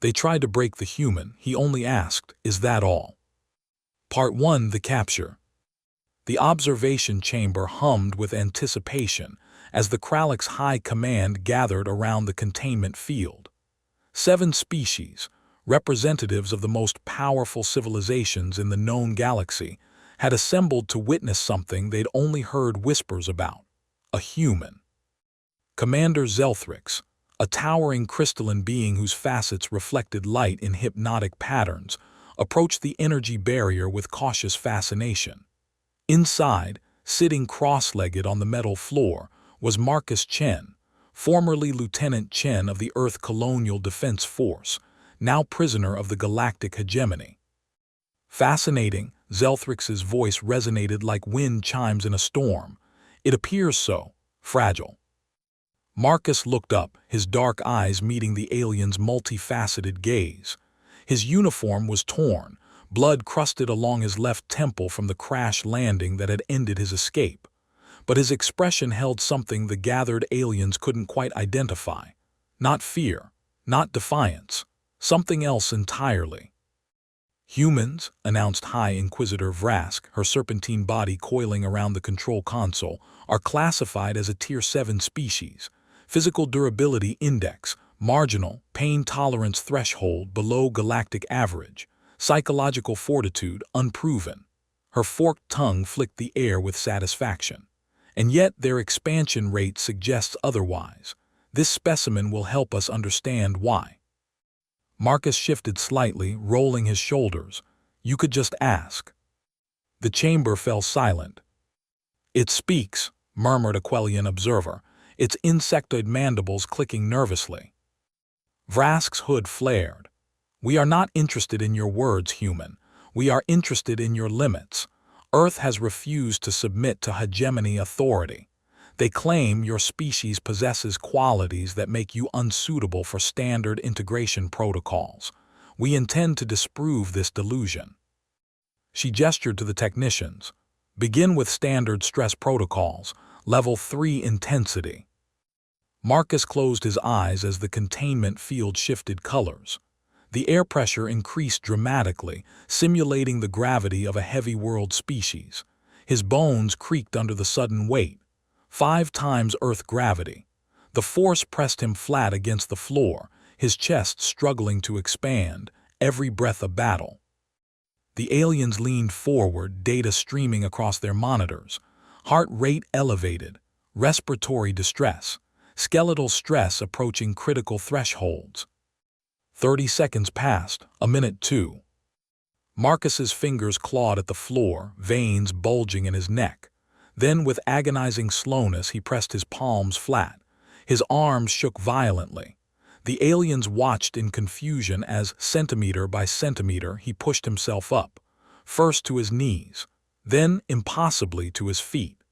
They tried to break the human. He only asked, "Is that all?" Part 1. The Capture. The observation chamber hummed with anticipation as the Krallick's high command gathered around the containment field. 7 species, representatives of the most powerful civilizations in the known galaxy, had assembled to witness something they'd only heard whispers about: a human. Commander Zelthrix, a towering crystalline being whose facets reflected light in hypnotic patterns, approached the energy barrier with cautious fascination. Inside, sitting cross-legged on the metal floor, was Marcus Chen, formerly Lieutenant Chen of the Earth Colonial Defense Force, now prisoner of the Galactic Hegemony. Fascinating, Zelthrix's voice resonated like wind chimes in a storm. It appears so, fragile. Marcus looked up, his dark eyes meeting the alien's multifaceted gaze. His uniform was torn, blood crusted along his left temple from the crash landing that had ended his escape. But his expression held something the gathered aliens couldn't quite identify. Not fear, not defiance, something else entirely. "Humans," announced High Inquisitor Vrask, her serpentine body coiling around the control console, "are classified as a Tier 7 species. Physical durability index, marginal, pain tolerance threshold below galactic average. Psychological fortitude unproven." Her forked tongue flicked the air with satisfaction. "And yet their expansion rate suggests otherwise. This specimen will help us understand why." Marcus shifted slightly, rolling his shoulders. "You could just ask." The chamber fell silent. "It speaks," murmured a Quellian observer, its insectoid mandibles clicking nervously. Vrask's hood flared. "We are not interested in your words, human. We are interested in your limits. Earth has refused to submit to hegemony authority. They claim your species possesses qualities that make you unsuitable for standard integration protocols. We intend to disprove this delusion." She gestured to the technicians. "Begin with standard stress protocols, level 3 intensity." Marcus closed his eyes as the containment field shifted colors. The air pressure increased dramatically, simulating the gravity of a heavy world species. His bones creaked under the sudden weight. 5 times Earth gravity. The force pressed him flat against the floor, his chest struggling to expand, every breath a battle. The aliens leaned forward, data streaming across their monitors. Heart rate elevated, respiratory distress, skeletal stress approaching critical thresholds. 30 seconds passed, a minute too. Marcus's fingers clawed at the floor, veins bulging in his neck. Then, with agonizing slowness, he pressed his palms flat. His arms shook violently. The aliens watched in confusion as, centimeter by centimeter, he pushed himself up, first to his knees, then impossibly to his feet.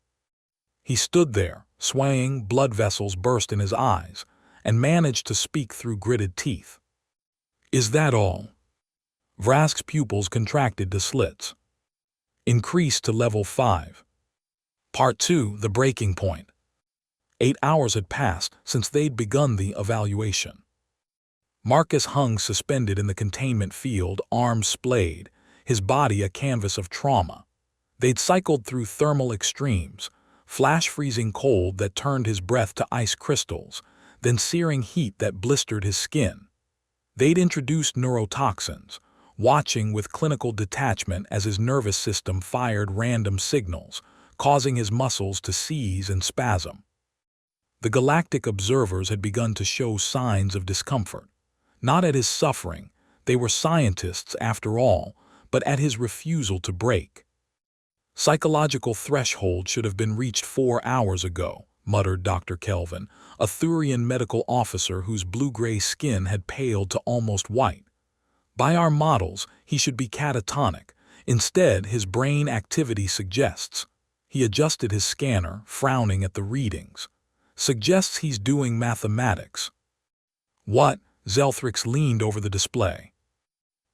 He stood there, swaying, blood vessels burst in his eyes, and managed to speak through gritted teeth. "Is that all?" Vrask's pupils contracted to slits. "Increased to level 5. Part 2. The Breaking Point. 8 hours had passed since they'd begun the evaluation. Marcus hung suspended in the containment field, arms splayed, his body a canvas of trauma. They'd cycled through thermal extremes, flash-freezing cold that turned his breath to ice crystals, then searing heat that blistered his skin. They'd introduced neurotoxins, watching with clinical detachment as his nervous system fired random signals, causing his muscles to seize and spasm. The galactic observers had begun to show signs of discomfort. Not at his suffering, they were scientists after all, but at his refusal to break. "Psychological threshold should have been reached 4 hours ago," muttered Dr. Kelvin, a Thurian medical officer whose blue-gray skin had paled to almost white. "By our models, he should be catatonic. Instead, his brain activity suggests." He adjusted his scanner, frowning at the readings. "Suggests he's doing mathematics." "What?" Zelthrix leaned over the display.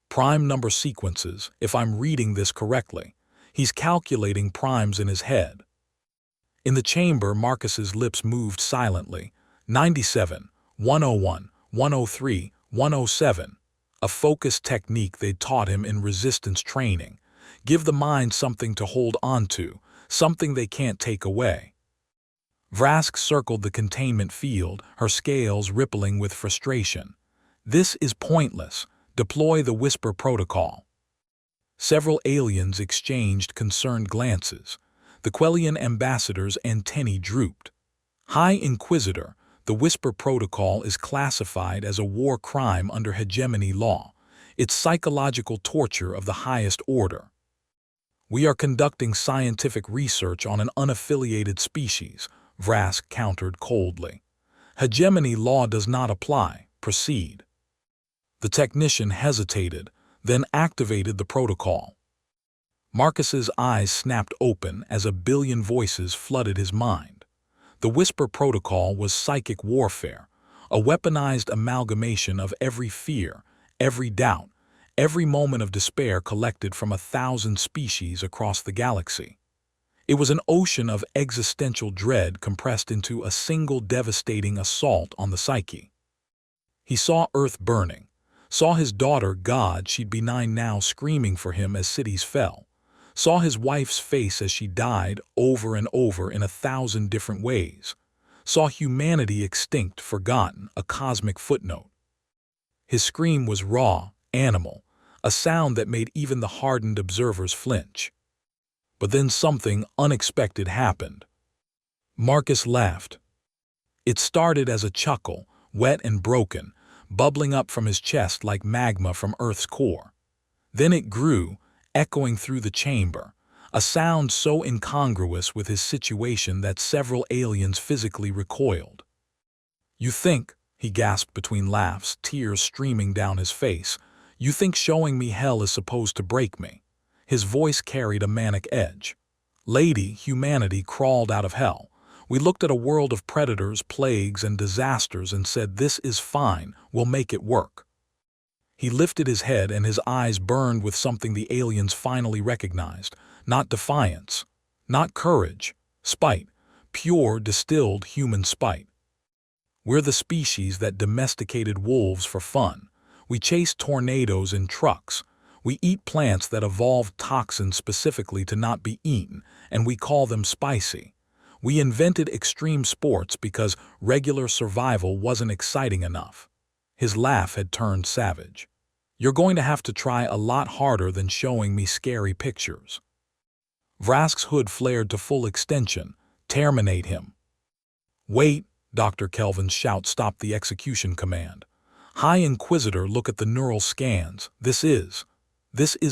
"Prime number sequences, if I'm reading this correctly. He's calculating primes in his head." In the chamber, Marcus's lips moved silently. 97, 101, 103, 107. a focused technique they'd taught him in resistance training. Give the mind something to hold onto, something they can't take away. Vrask circled the containment field, her scales rippling with frustration. This is pointless. Deploy the Whisper Protocol. Several aliens exchanged concerned glances. The Quellian ambassador's antennae drooped. High Inquisitor, the Whisper Protocol is classified as a war crime under hegemony law. It's psychological torture of the highest order. We are conducting scientific research on an unaffiliated species, Vrask countered coldly. Hegemony law does not apply. Proceed. The technician hesitated, then activated the protocol. Marcus's eyes snapped open as a billion voices flooded his mind. The Whisper Protocol was psychic warfare, a weaponized amalgamation of every fear, every doubt, every moment of despair collected from 1,000 species across the galaxy. It was an ocean of existential dread compressed into a single devastating assault on the psyche. He saw Earth burning, saw his daughter, God she'd be 9 now, screaming for him as cities fell, saw his wife's face as she died over and over in 1,000 different ways, saw humanity extinct, forgotten, a cosmic footnote. His scream was raw, animal, a sound that made even the hardened observers flinch. But then something unexpected happened. Marcus laughed. It started as a chuckle, wet and broken, bubbling up from his chest like magma from Earth's core. Then it grew, echoing through the chamber, a sound so incongruous with his situation that several aliens physically recoiled. "You think," he gasped between laughs, tears streaming down his face, "you think showing me hell is supposed to break me?" His voice carried a manic edge. "Lady, humanity crawled out of hell. We looked at a world of predators, plagues, and disasters and said, this is fine, we'll make it work." He lifted his head and his eyes burned with something the aliens finally recognized. Not defiance, not courage, spite, pure, distilled human spite. "We're the species that domesticated wolves for fun. We chase tornadoes in trucks. We eat plants that evolved toxins specifically to not be eaten, and we call them spicy. We invented extreme sports because regular survival wasn't exciting enough." His laugh had turned savage. "You're going to have to try a lot harder than showing me scary pictures." Vrask's hood flared to full extension. "Terminate him." "Wait," Dr. Kelvin's shout stopped the execution command. "High Inquisitor, look at the neural scans. This is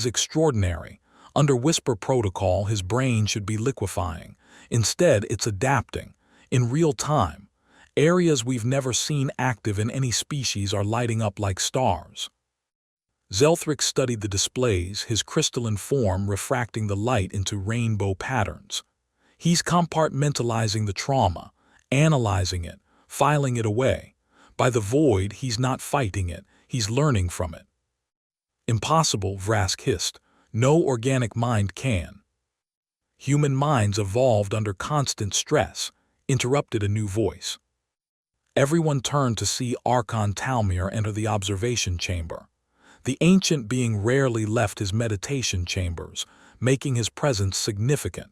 extraordinary. Under Whisper Protocol, his brain should be liquefying. Instead, it's adapting. In real time. Areas we've never seen active in any species are lighting up like stars." Zelthrix studied the displays, his crystalline form refracting the light into rainbow patterns. "He's compartmentalizing the trauma, analyzing it, filing it away. By the void, he's not fighting it, he's learning from it." "Impossible," Vrask hissed. "No organic mind can." "Human minds evolved under constant stress," interrupted a new voice. Everyone turned to see Archon Talmir enter the observation chamber. The ancient being rarely left his meditation chambers, making his presence significant.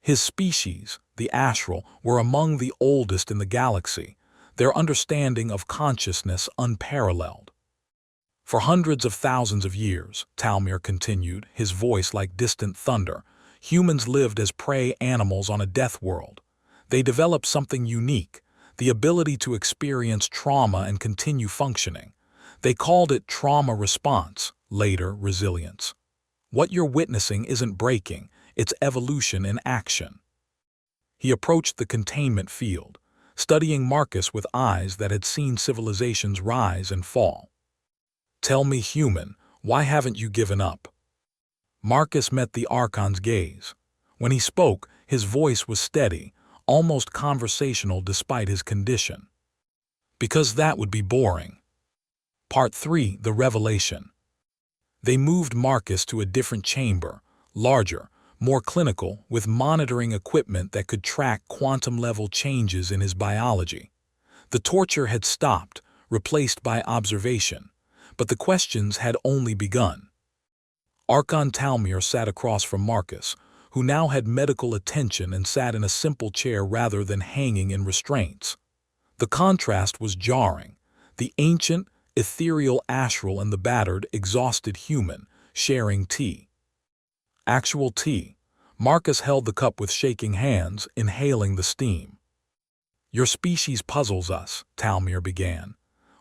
His species, the Astral, were among the oldest in the galaxy, their understanding of consciousness unparalleled. "For hundreds of thousands of years," Talmir continued, his voice like distant thunder, "humans lived as prey animals on a death world. They developed something unique, the ability to experience trauma and continue functioning. They called it trauma response, later resilience. What you're witnessing isn't breaking, it's evolution in action." He approached the containment field, studying Marcus with eyes that had seen civilizations rise and fall. "Tell me, human, why haven't you given up?" Marcus met the Archon's gaze. When he spoke, his voice was steady, almost conversational despite his condition. "Because that would be boring." Part 3, The Revelation. They moved Marcus to a different chamber, larger, more clinical, with monitoring equipment that could track quantum-level changes in his biology. The torture had stopped, replaced by observation, But the questions had only begun. Archon Talmir sat across from Marcus, who now had medical attention and sat in a simple chair rather than hanging in restraints. The contrast was jarring. The ancient, ethereal astral and the battered, exhausted human sharing tea. Actual tea. Marcus held the cup with shaking hands, inhaling the steam. "Your species puzzles us," Talmir began.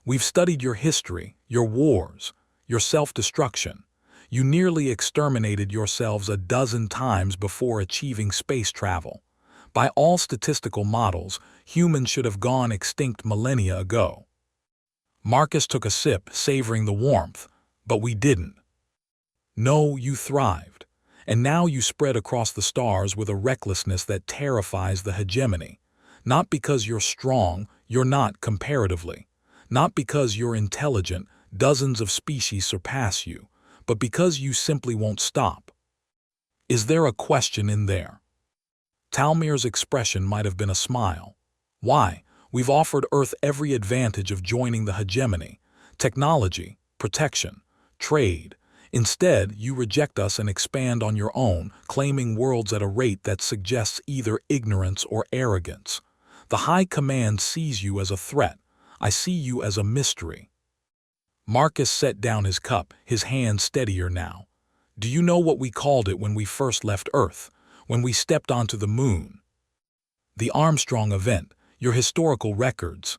"We've studied your history, your wars, your self-destruction. You nearly exterminated yourselves a dozen times before achieving space travel. By all statistical models, humans should have gone extinct millennia ago." Marcus took a sip, savoring the warmth. "But we didn't. No, you thrived. And now you spread across the stars with a recklessness that terrifies the hegemony. Not because you're strong, you're not comparatively. Not because you're intelligent, dozens of species surpass you, but because you simply won't stop." "Is there a question in there?" Talmir's expression might have been a smile. "Why, we've offered Earth every advantage of joining the hegemony: technology, protection, trade. Instead, you reject us and expand on your own, claiming worlds at a rate that suggests either ignorance or arrogance. The High Command sees you as a threat. I see you as a mystery." Marcus set down his cup, his hand steadier now. "Do you know what we called it when we first left Earth, when we stepped onto the moon? The Armstrong event, your historical records."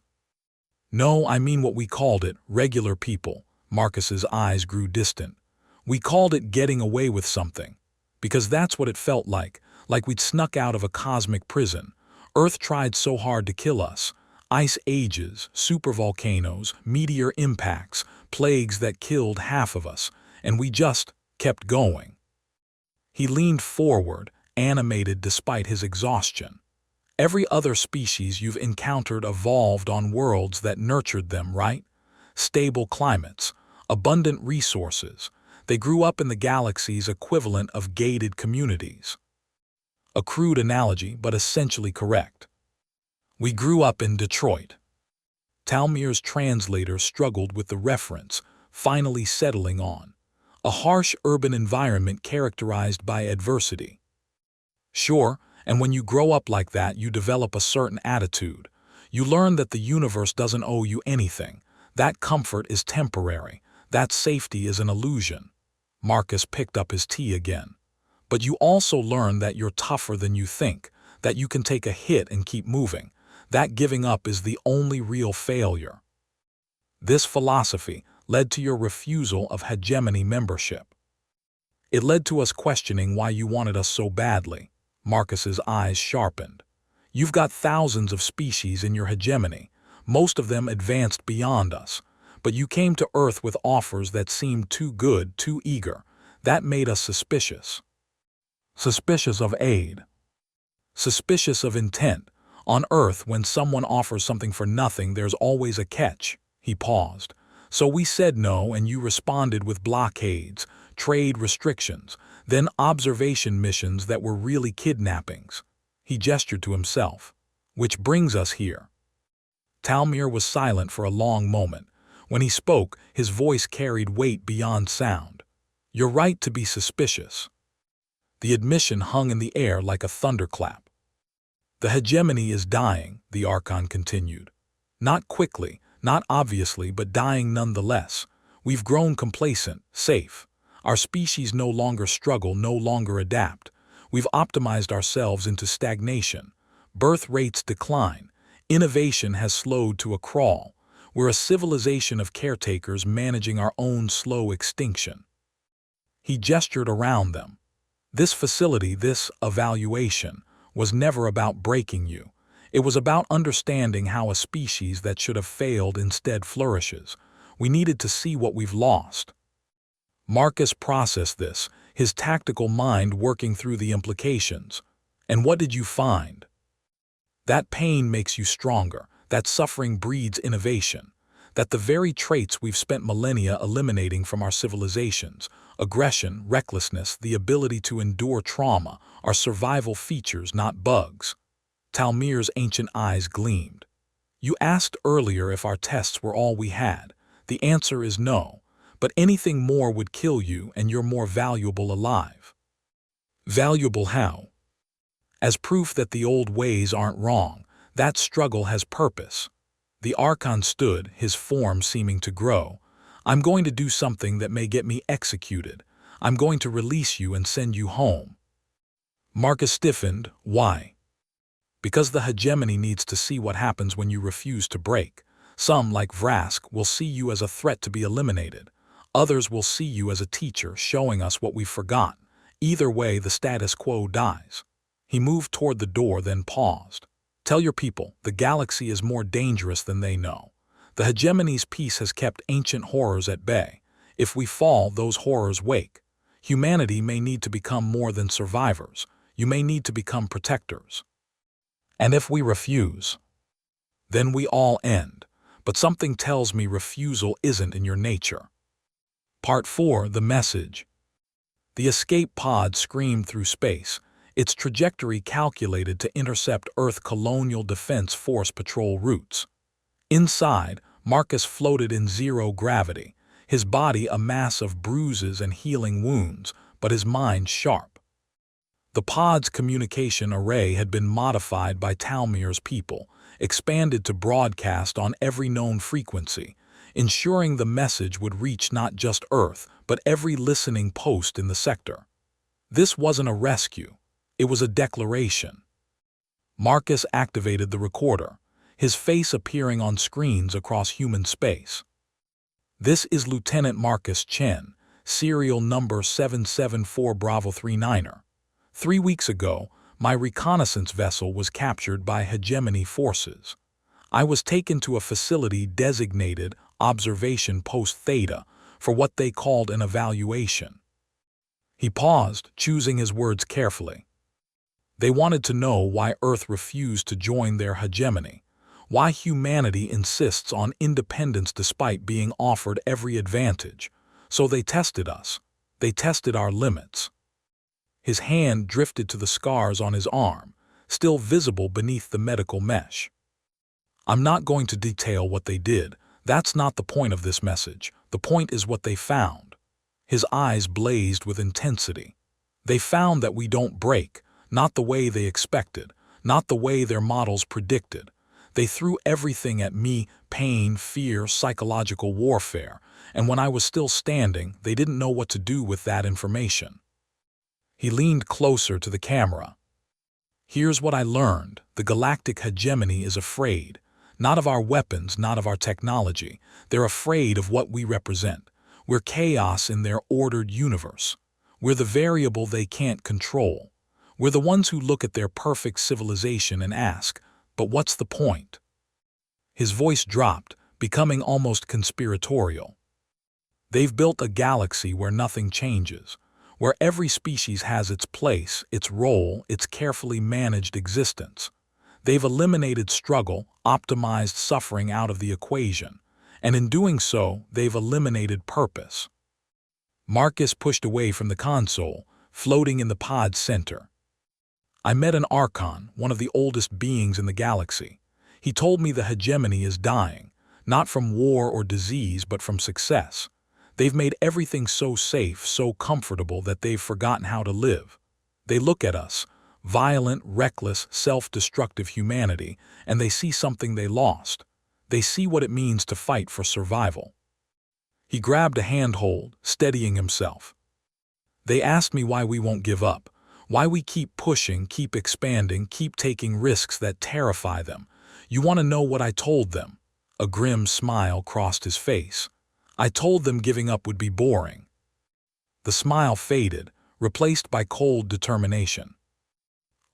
"No, I mean what we called it, regular people." Marcus's eyes grew distant. "We called it getting away with something. Because that's what it felt like we'd snuck out of a cosmic prison. Earth tried so hard to kill us. Ice ages, supervolcanoes, meteor impacts, plagues that killed half of us, and we just kept going." He leaned forward, animated despite his exhaustion. "Every other species you've encountered evolved on worlds that nurtured them, right? Stable climates, abundant resources. They grew up in the galaxy's equivalent of gated communities." A crude analogy, but essentially correct. "We grew up in Detroit." Talmir's translator struggled with the reference, finally settling on a harsh urban environment characterized by adversity. "Sure, and when you grow up like that, you develop a certain attitude. You learn that the universe doesn't owe you anything. That comfort is temporary. That safety is an illusion." Marcus picked up his tea again. "But you also learn that you're tougher than you think, that you can take a hit and keep moving, that giving up is the only real failure. This philosophy led to your refusal of hegemony membership. It led to us questioning why you wanted us so badly." Marcus's eyes sharpened. "You've got thousands of species in your hegemony, most of them advanced beyond us. But you came to Earth with offers that seemed too good, too eager. That made us suspicious. Suspicious of aid. Suspicious of intent. On Earth, when someone offers something for nothing, there's always a catch." He paused. "So we said no, and you responded with blockades, trade restrictions, then observation missions that were really kidnappings." He gestured to himself. "Which brings us here." Talmir was silent for a long moment. When he spoke, his voice carried weight beyond sound. "You're right to be suspicious." The admission hung in the air like a thunderclap. "The hegemony is dying," the Archon continued. "Not quickly, not obviously, but dying nonetheless. We've grown complacent, safe. Our species no longer struggle, no longer adapt. We've optimized ourselves into stagnation. Birth rates decline. Innovation has slowed to a crawl. We're a civilization of caretakers managing our own slow extinction." He gestured around them. "This facility, this evaluation, was never about breaking you. It was about understanding how a species that should have failed instead flourishes. We needed to see what we've lost." Marcus processed this, his tactical mind working through the implications. "And what did you find?" "That pain makes you stronger. That suffering breeds innovation. That the very traits we've spent millennia eliminating from our civilizations, aggression, recklessness, the ability to endure trauma, are survival features, not bugs." Talmir's ancient eyes gleamed. "You asked earlier if our tests were all we had. The answer is no. but anything more would kill you and you're more valuable alive. Valuable how? As proof that the old ways aren't wrong, that struggle has purpose. The Archon stood, his form seeming to grow. I'm going to do something that may get me executed. I'm going to release you and send you home. Marcus stiffened. Why? Because the hegemony needs to see what happens when you refuse to break. Some, like Vrask, will see you as a threat to be eliminated. Others will see you as a teacher, showing us what we've forgotten. Either way, the status quo dies. He moved toward the door, then paused. Tell your people, the galaxy is more dangerous than they know. The hegemony's peace has kept ancient horrors at bay. If we fall, those horrors wake. Humanity may need to become more than survivors. You may need to become protectors. And if we refuse, then we all end. But something tells me refusal isn't in your nature. Part 4, the message. The escape pod screamed through space, its trajectory calculated to intercept Earth Colonial Defense Force patrol routes. Inside, Marcus floated in zero gravity, his body a mass of bruises and healing wounds, but his mind sharp. The pod's communication array had been modified by Talmir's people, expanded to broadcast on every known frequency, ensuring the message would reach not just Earth, but every listening post in the sector. This wasn't a rescue. It was a declaration. Marcus activated the recorder, his face appearing on screens across human space. This is Lieutenant Marcus Chen, serial number 774 Bravo 39er. 3 weeks ago, my reconnaissance vessel was captured by hegemony forces. I was taken to a facility designated Observation Post Theta for what they called an evaluation. He paused, choosing his words carefully. They wanted to know why Earth refused to join their hegemony, why humanity insists on independence despite being offered every advantage. So they tested us. They tested our limits. His hand drifted to the scars on his arm, still visible beneath the medical mesh. I'm not going to detail what they did. That's not the point of this message. The point is what they found. His eyes blazed with intensity. They found that we don't break, not the way they expected, not the way their models predicted. They threw everything at me: pain, fear, psychological warfare, and when I was still standing, they didn't know what to do with that information. He leaned closer to the camera. Here's what I learned. The Galactic Hegemony is afraid. Not of our weapons, not of our technology. They're afraid of what we represent. We're chaos in their ordered universe. We're the variable they can't control. We're the ones who look at their perfect civilization and ask, but what's the point? His voice dropped, becoming almost conspiratorial. They've built a galaxy where nothing changes, where every species has its place, its role, its carefully managed existence. They've eliminated struggle, optimized suffering out of the equation, and in doing so, they've eliminated purpose. Marcus pushed away from the console, floating in the pod's center. I met an Archon, one of the oldest beings in the galaxy. He told me the hegemony is dying, not from war or disease, but from success. They've made everything so safe, so comfortable that they've forgotten how to live. They look at us, violent, reckless, self-destructive humanity, and they see something they lost. They see what it means to fight for survival. He grabbed a handhold, steadying himself. They asked me why we won't give up, why we keep pushing, keep expanding, keep taking risks that terrify them. You want to know what I told them? A grim smile crossed his face. I told them giving up would be boring. The smile faded, replaced by cold determination.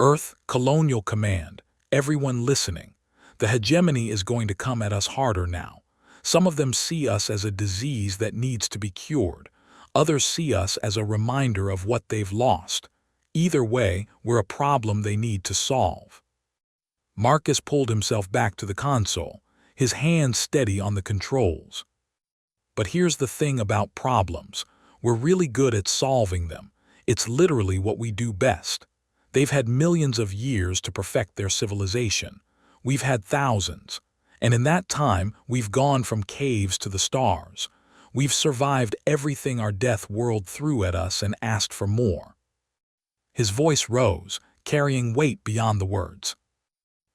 Earth, Colonial Command, everyone listening. The hegemony is going to come at us harder now. Some of them see us as a disease that needs to be cured. Others see us as a reminder of what they've lost. Either way, we're a problem they need to solve. Marcus pulled himself back to the console, his hands steady on the controls. But here's the thing about problems. We're really good at solving them. It's literally what we do best. They've had millions of years to perfect their civilization. We've had thousands. And in that time, we've gone from caves to the stars. We've survived everything our death whirled through at us and asked for more." His voice rose, carrying weight beyond the words.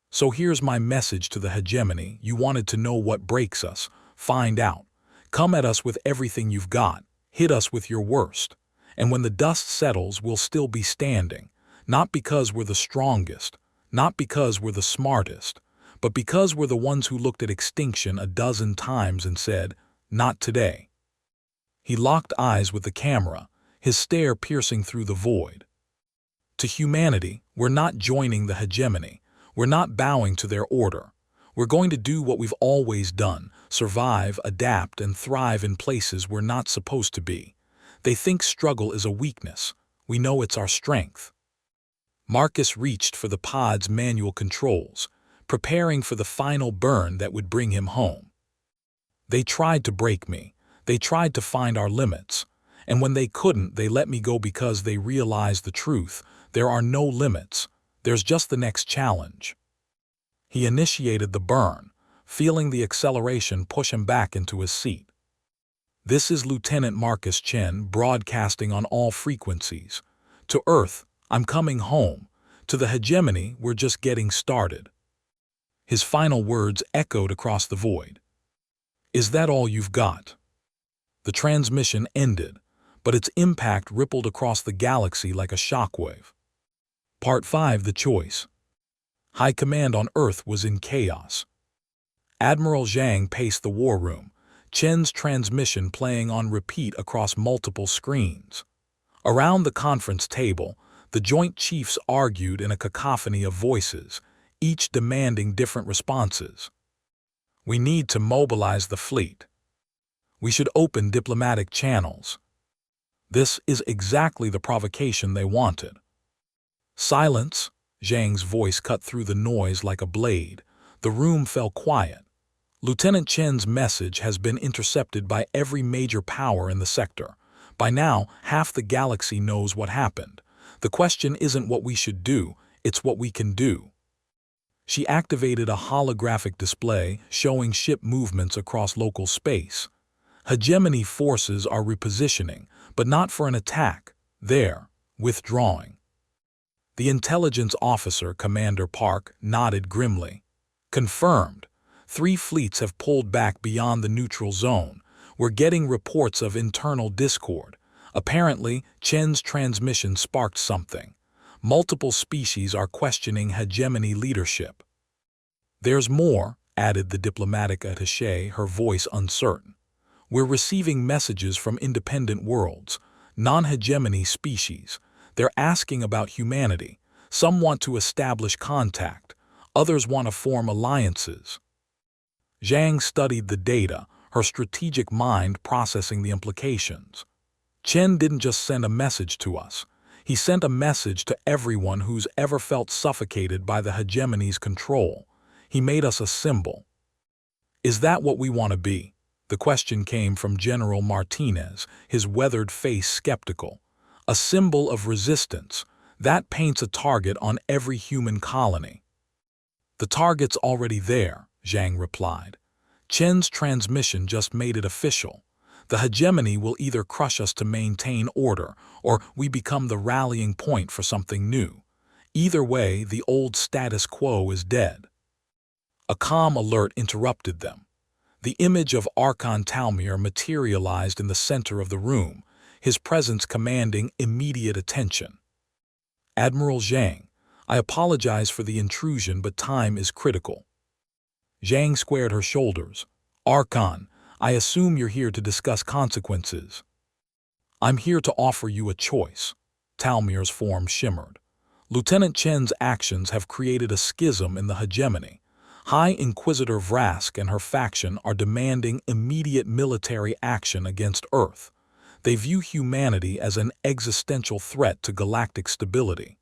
"So here's my message to the hegemony. You wanted to know what breaks us. Find out. Come at us with everything you've got. Hit us with your worst. And when the dust settles, we'll still be standing. Not because we're the strongest, not because we're the smartest, but because we're the ones who looked at extinction a dozen times and said, 'Not today.'" He locked eyes with the camera, his stare piercing through the void. "To humanity, we're not joining the hegemony. We're not bowing to their order. We're going to do what we've always done, survive, adapt, and thrive in places we're not supposed to be. They think struggle is a weakness. We know it's our strength." Marcus reached for the pod's manual controls, preparing for the final burn that would bring him home. "They tried to break me. They tried to find our limits. And when they couldn't, they let me go because they realized the truth. There are no limits. There's just the next challenge." He initiated the burn, feeling the acceleration push him back into his seat. "This is Lieutenant Marcus Chen, broadcasting on all frequencies. To Earth, I'm coming home. To the hegemony, we're just getting started." His final words echoed across the void. "Is that all you've got?" The transmission ended, but its impact rippled across the galaxy like a shockwave. Part 5: The Choice. High Command on Earth was in chaos. Admiral Zhang paced the war room, Chen's transmission playing on repeat across multiple screens. Around the conference table, the Joint Chiefs argued in a cacophony of voices, each demanding different responses. "We need to mobilize the fleet. We should open diplomatic channels." This is exactly the provocation they wanted. "Silence!" Zhang's voice cut through the noise like a blade. The room fell quiet. "Lieutenant Chen's message has been intercepted by every major power in the sector. By now, half the galaxy knows what happened. The question isn't what we should do, it's what we can do." She activated a holographic display showing ship movements across local space. Hegemony forces are repositioning, but not for an attack. They're withdrawing. The intelligence officer, Commander Park, nodded grimly. "Confirmed. 3 fleets have pulled back beyond the neutral zone. We're getting reports of internal discord. Apparently, Chen's transmission sparked something. Multiple species are questioning hegemony leadership." "There's more," added the diplomatic attaché, her voice uncertain. "We're receiving messages from independent worlds, non-hegemony species. They're asking about humanity. Some want to establish contact. Others want to form alliances." Zhang studied the data, her strategic mind processing the implications. "Chen didn't just send a message to us. He sent a message to everyone who's ever felt suffocated by the hegemony's control. He made us a symbol." "Is that what we want to be?" The question came from General Martinez, his weathered face skeptical. "A symbol of resistance. That paints a target on every human colony." "The target's already there," Zhang replied. "Chen's transmission just made it official. The hegemony will either crush us to maintain order, or we become the rallying point for something new. Either way, the old status quo is dead." A calm alert interrupted them. The image of Archon Talmir materialized in the center of the room, his presence commanding immediate attention. "Admiral Zhang, I apologize for the intrusion, but time is critical." Zhang squared her shoulders. "Archon, I assume you're here to discuss consequences." "I'm here to offer you a choice." Talmir's form shimmered. "Lieutenant Chen's actions have created a schism in the hegemony. High Inquisitor Vrask and her faction are demanding immediate military action against Earth. They view humanity as an existential threat to galactic stability.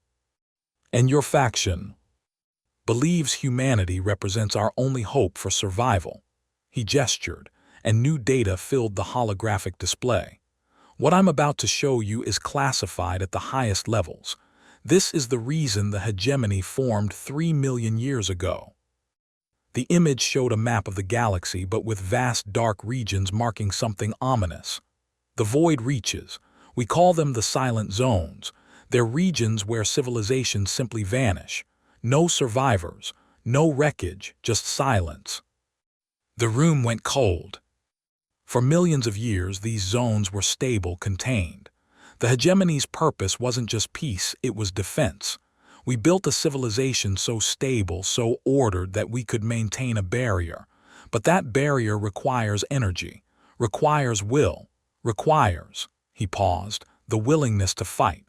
And your faction believes humanity represents our only hope for survival." He gestured, and new data filled the holographic display. "What I'm about to show you is classified at the highest levels. This is the reason the hegemony formed 3 million years ago." The image showed a map of the galaxy, but with vast dark regions marking something ominous. The void reaches. We call them the silent zones. They're regions where civilizations simply vanish. No survivors, no wreckage, just silence. The room went cold. For millions of years, these zones were stable, contained. The hegemony's purpose wasn't just peace, it was defense. We built a civilization so stable, so ordered that we could maintain a barrier. But that barrier requires energy, requires will, requires, he paused, the willingness to fight.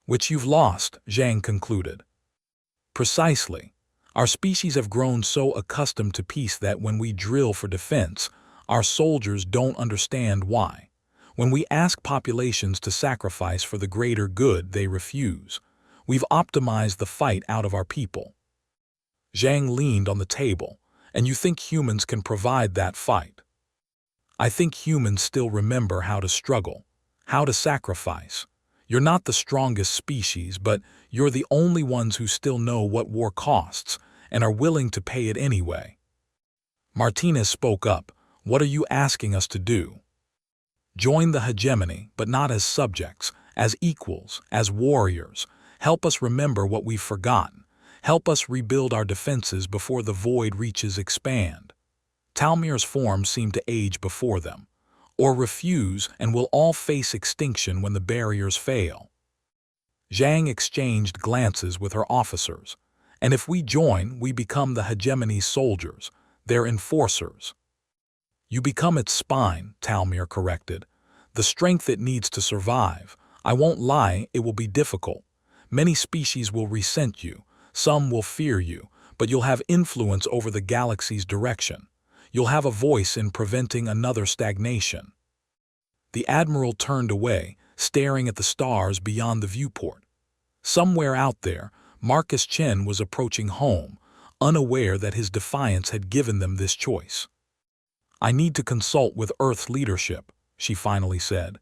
Which you've lost, Zhang concluded. Precisely. Our species have grown so accustomed to peace that when we drill for defense, our soldiers don't understand why. When we ask populations to sacrifice for the greater good, they refuse. We've optimized the fight out of our people. Zhang leaned on the table. And you think humans can provide that fight? I think humans still remember how to struggle, how to sacrifice. You're not the strongest species, but you're the only ones who still know what war costs and are willing to pay it anyway. Martinez spoke up. What are you asking us to do? Join the hegemony, but not as subjects, as equals, as warriors. Help us remember what we've forgotten. Help us rebuild our defenses before the void reaches expand. Talmir's form seemed to age before them. Or refuse, and we'll all face extinction when the barriers fail. Zhang exchanged glances with her officers. And if we join, we become the hegemony's soldiers, their enforcers. You become its spine, Talmir corrected. The strength it needs to survive. I won't lie, it will be difficult. Many species will resent you, some will fear you, but you'll have influence over the galaxy's direction. You'll have a voice in preventing another stagnation. The Admiral turned away, staring at the stars beyond the viewport. Somewhere out there, Marcus Chen was approaching home, unaware that his defiance had given them this choice. I need to consult with Earth's leadership, she finally said.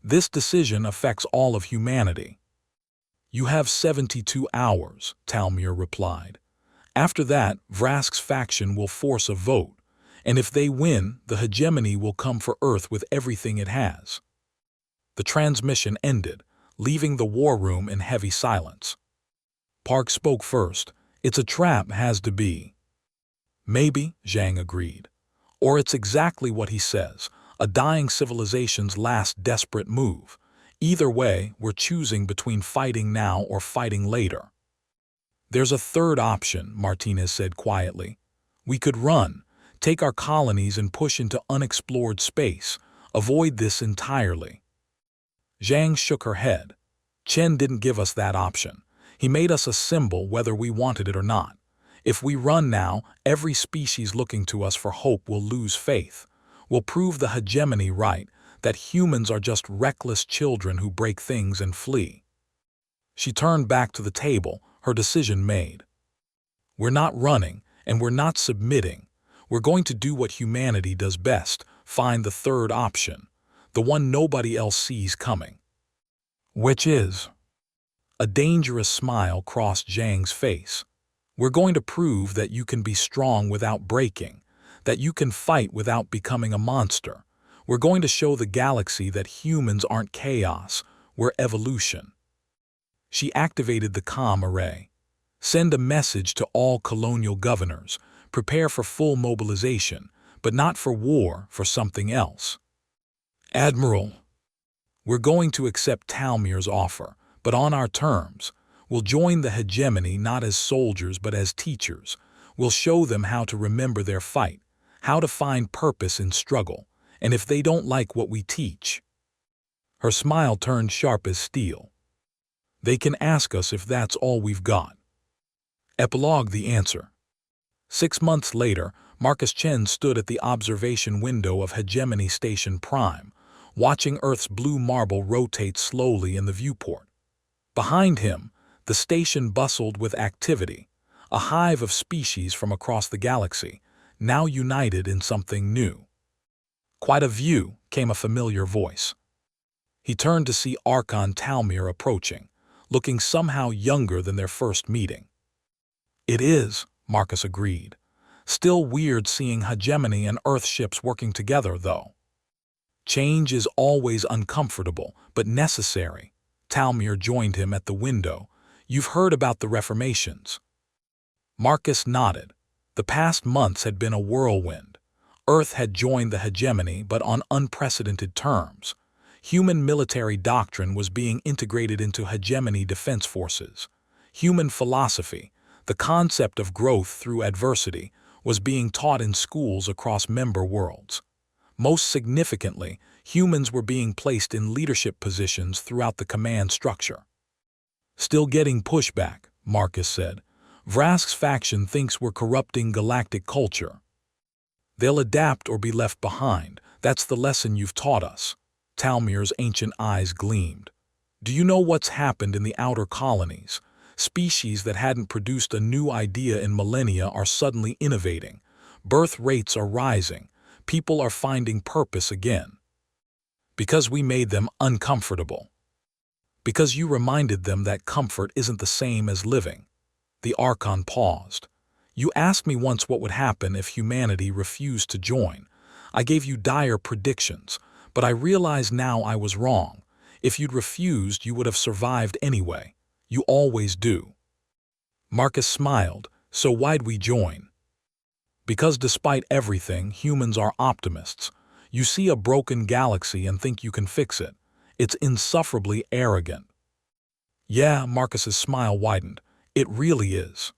This decision affects all of humanity. You have 72 hours, Talmir replied. After that, Vrask's faction will force a vote, and if they win, the hegemony will come for Earth with everything it has. The transmission ended, leaving the war room in heavy silence. Park spoke first. It's a trap, has to be. Maybe, Zhang agreed. Or it's exactly what he says, a dying civilization's last desperate move. Either way, we're choosing between fighting now or fighting later. There's a third option, Martinez said quietly. We could run, take our colonies and push into unexplored space, avoid this entirely. Zhang shook her head. Chen didn't give us that option. He made us a symbol whether we wanted it or not. If we run now, every species looking to us for hope will lose faith. We'll prove the hegemony right, that humans are just reckless children who break things and flee. She turned back to the table, her decision made. We're not running, and we're not submitting. We're going to do what humanity does best, find the third option, the one nobody else sees coming. Which is? A dangerous smile crossed Zhang's face. We're going to prove that you can be strong without breaking, that you can fight without becoming a monster. We're going to show the galaxy that humans aren't chaos, we're evolution. She activated the comm array. Send a message to all colonial governors. Prepare for full mobilization, but not for war, for something else. Admiral, we're going to accept Talmir's offer, but on our terms. We'll join the hegemony not as soldiers but as teachers. We'll show them how to remember their fight, how to find purpose in struggle, and if they don't like what we teach. Her smile turned sharp as steel. They can ask us if that's all we've got. Epilogue: the answer. 6 months later, Marcus Chen stood at the observation window of Hegemony Station Prime, watching Earth's blue marble rotate slowly in the viewport. Behind him, the station bustled with activity, a hive of species from across the galaxy, now united in something new. Quite a view, came a familiar voice. He turned to see Archon Talmir approaching, looking somehow younger than their first meeting. It is, Marcus agreed. Still weird seeing hegemony and Earth ships working together, though. Change is always uncomfortable, but necessary. Talmir joined him at the window. You've heard about the reformations. Marcus nodded. The past months had been a whirlwind. Earth had joined the hegemony, but on unprecedented terms. Human military doctrine was being integrated into hegemony defense forces. Human philosophy, the concept of growth through adversity, was being taught in schools across member worlds. Most significantly, humans were being placed in leadership positions throughout the command structure. Still getting pushback, Marcus said. Vrask's faction thinks we're corrupting galactic culture. They'll adapt or be left behind. That's the lesson you've taught us. Talmir's ancient eyes gleamed. Do you know what's happened in the outer colonies? Species that hadn't produced a new idea in millennia are suddenly innovating. Birth rates are rising. People are finding purpose again. Because we made them uncomfortable. Because you reminded them that comfort isn't the same as living. The Archon paused. You asked me once what would happen if humanity refused to join. I gave you dire predictions, but I realize now I was wrong. If you'd refused, you would have survived anyway. You always do. Marcus smiled. So why'd we join? Because despite everything, humans are optimists. You see a broken galaxy and think you can fix it. It's insufferably arrogant. Yeah, Marcus's smile widened. It really is.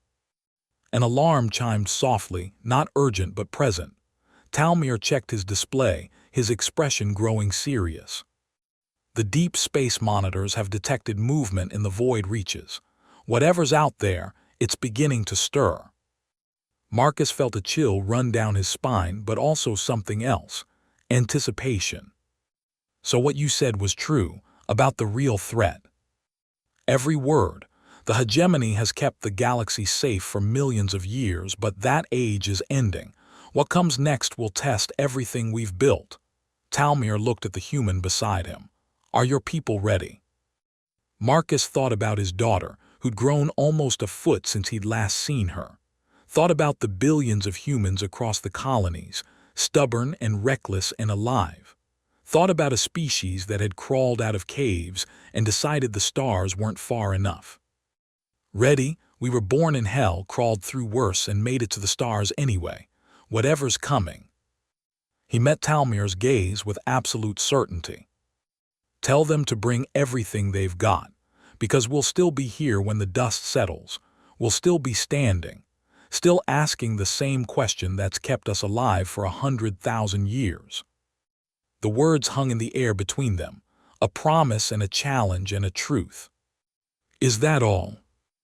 An alarm chimed softly, not urgent but present. Talmir checked his display, his expression growing serious. The deep space monitors have detected movement in the void reaches. Whatever's out there, it's beginning to stir. Marcus felt a chill run down his spine, but also something else. Anticipation. So what you said was true, about the real threat. Every word. The hegemony has kept the galaxy safe for millions of years, but that age is ending. What comes next will test everything we've built. Talmir looked at the human beside him. Are your people ready? Marcus thought about his daughter, who'd grown almost a foot since he'd last seen her. Thought about the billions of humans across the colonies, stubborn and reckless and alive. Thought about a species that had crawled out of caves and decided the stars weren't far enough. Ready, we were born in hell, crawled through worse, and made it to the stars anyway. Whatever's coming. He met Talmir's gaze with absolute certainty. Tell them to bring everything they've got, because we'll still be here when the dust settles. We'll still be standing, still asking the same question that's kept us alive for 100,000 years. The words hung in the air between them, a promise and a challenge and a truth. Is that all?